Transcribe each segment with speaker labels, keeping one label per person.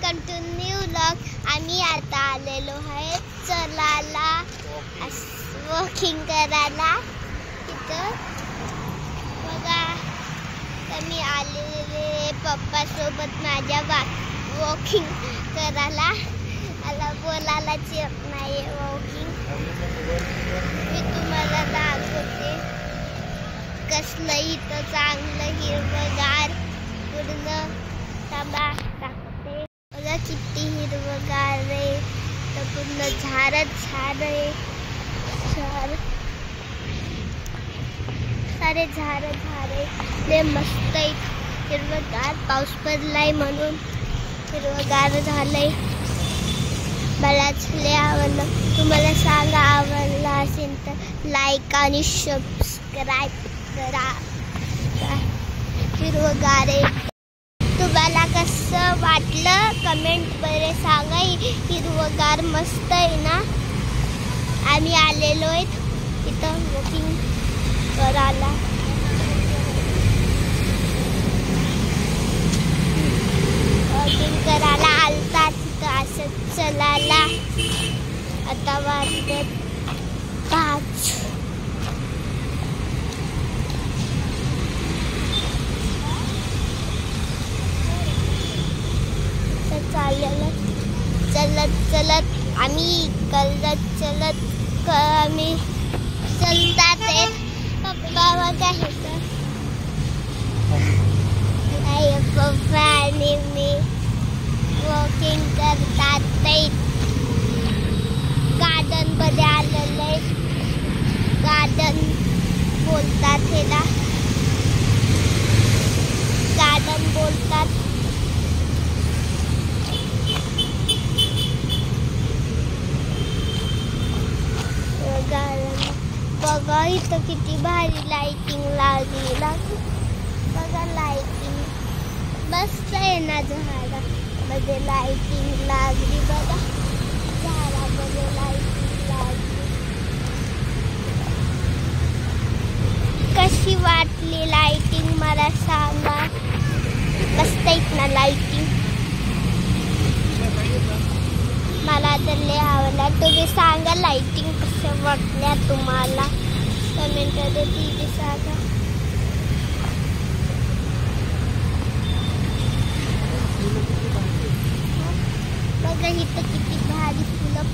Speaker 1: Welcome to new vlog. आम्ही आता आलेलो आहे चलाला वॉकिंग करायला। तिथं बघा मी आलेले पप्पा सोबत माझ्या वॉकिंग करायला। मला बोलायला येत नाही वॉकिंग। मी तुम्हाला दाखवते कसलं इथं चांगलं हिरवगार पूर्ण थांबा दाखवते। बघा किती हिरवगार आहे, तर पूर्ण झाडच झाड आहे, सारे झाड आहे, लय मस्त आहे हिरवगार। पाऊस पडलाय म्हणून हिरवगार झालंय। मलाच लय आवडलं। तुम्हाला सांगा आवडलं असेल तर लाईक आणि सबस्क्राईब करा। हिरवगार आहे। तुम्हाला कसं वाटलं कमेंट मध्ये सांगा। हिरवगार मस्त आहे ना। आम्ही आलेलो आहे इथं वॉकिंग करायला। वॉकिंग करायला आलता तिथं असं चलायला। आता वाजले 5। चलत आम्ही चलत आम्ही चलतात आहे। पप्पा बघा हे पप्पा आणि मी वॉकिंग करतात। गार्डन मध्ये आलेलं आहे। गार्डन बोलतात ह्याला, गार्डन बोलतात। बघा इथं किती भारी लाइटिंग लागली। बघा लाइटिंग मस्त आहे ना। झाडामध्ये लाइटिंग लागली। बघा झाडामध्ये लाइटिंग लागली। कशी वाटली लाइटिंग मला सांगा। मस्त आहे ना लाइटिंग। मला तर लय आवडला। तुम्ही सांगा लाइटिंग कसं वाटल्या तुम्हाला कमेंट मध्ये ती सांगा। बघा इथं किती भारी फुलं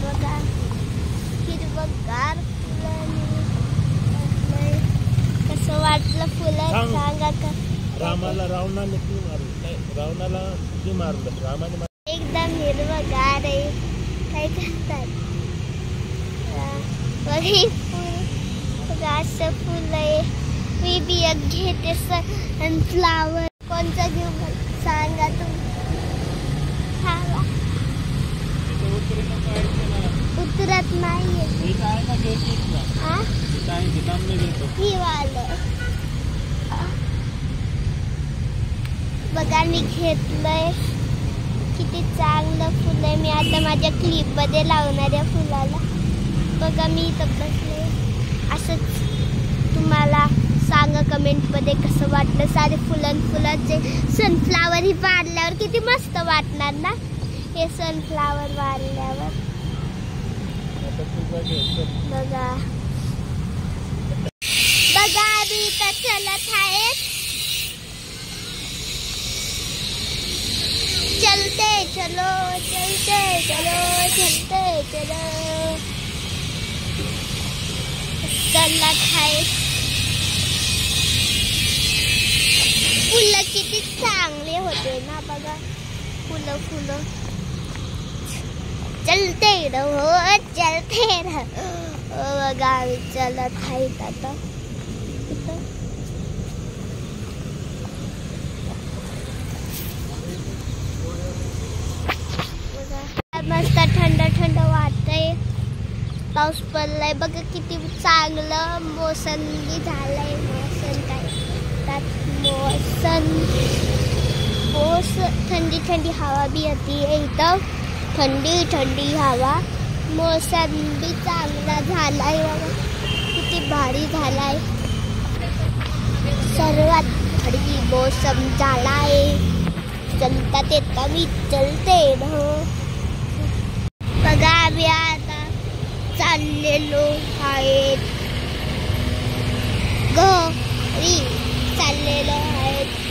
Speaker 1: बघा हिरवगार फुलं। कसं वाटलं फुलं सांगा का।
Speaker 2: रावणाला किती मारलं रामाने।
Speaker 1: एकदम हिरवगार आहे। काय करतात बघा असं फुल आहे। मी बी एक घेते सनफ्लावर। कोणतं घेऊ सांगा तुम्ही। उतरत नाहीये बघा मी घेतलंय। किती चांगलं फुल आहे। मी आता माझ्या क्लिप मध्ये लावणार आहे फुलाला। बघा मी इथं बसले। असंच तुम्हाला सांगा कमेंट मध्ये कसं वाटलं। सारे फुलांचे सनफ्लावर ही वाढल्यावर किती मस्त वाटणार ना। हे सनफ्लावर वाढल्यावर बघा आम्ही इथं चलत आहे। चलते चलो चलत आहे। फुलं किती चांगले होते ना। बघा फुलं चलते रहो बघा आम्ही चलत आहे आता। मस्त थंड वाटतंय। पाऊस पडलाय बघा किती चांगलं मोसंबी झालंय। थंडी हवा बी येते इथं। थंडी हवा। मोसंबी चांगला झालाय बघा किती भारी झालाय। सर्वात भारी मोसम झालाय। चलतात येता मी चलते ना. बघा आम्ही आता चाललेलो आहेत घरी चाललेलो आहेत.